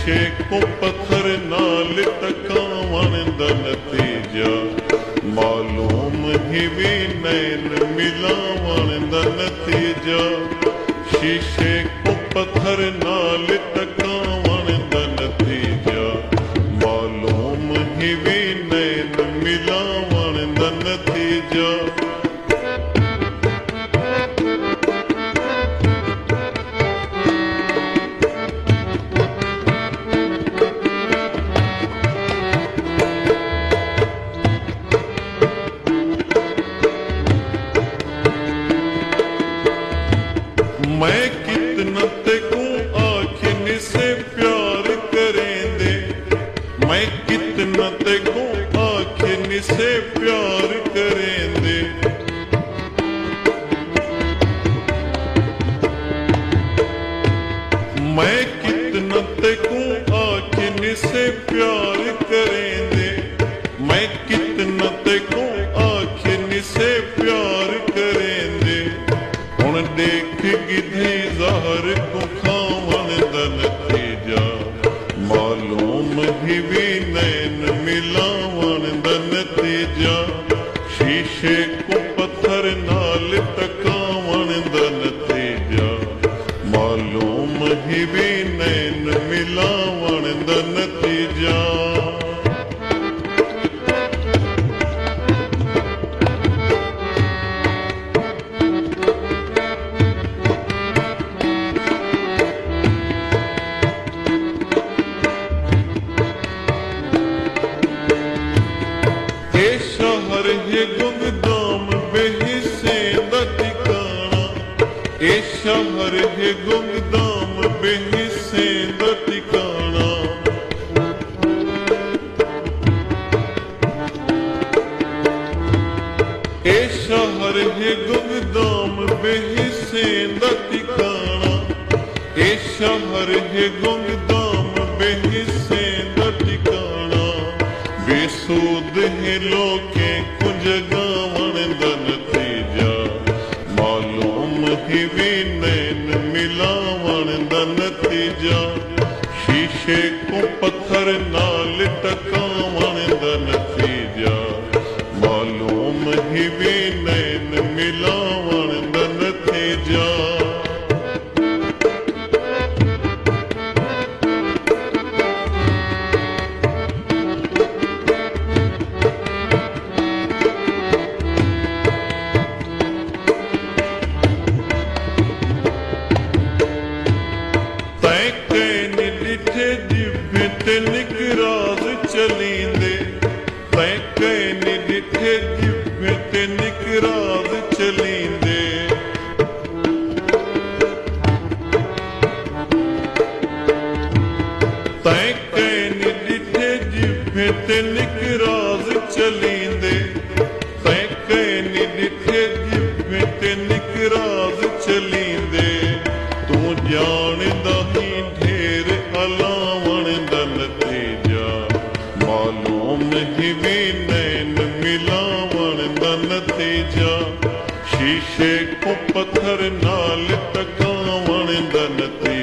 शीशे को पत्थर नाल टकावन दा नतीजा मालूम ही भी नैन मिलावन दा नतीजा शीशे को पत्थर नाल टकावन दा नतीजा मालूम ही भी नैन मिलावन दा नतीजा मैं कितना तेको आखिन से प्यार करेंदे मैं कितना तेको आखिन से प्यार करेंदे मैं कितना तेको आखिन से प्यार करेंदे मैं कितना तेको आखिन से प्यार करेंदे हुण देख गिधे ज़हर को खावन दा नतीजा मालूम ही भी नैन मिलावन दा नतीजा शीशे को पत्थर नाल टकावन दा नतीजा मालूम ही भी नैन मिलावन दा नतीजा शहर है गुमदाम बेहिस्से दा ठिकाना ए शहर है गुमदाम बेहिस्से दा ठिकाना ए शहर है गुमदाम बेहिस्से दा ठिकाना ए शहर है गुमदाम बेहिस्से दा ठिकाना बेसूद है लोके कुछ गावन दा नतीजा मालूम ही भी नैन मिलावन दा नतीजा शीशे को पत्थर नाल टकावन दा नतीजा मालूम ही भी नैन मिलावन दा नतीजा निकराज चलींदे तै कैन डिठे जिब्बे ते निकराज चलींदे तै कैन डिठे जिब्बे ते निकराज चलींदे तै कैन डिठे जिब्बे ते निकराज चलींदे तू जानदा ही ढेर अलावण दा नतीजा मालूम ही भी नैन मिलावन दा नतीजा शीशे को पत्थर नाल टकावन दा नतीजा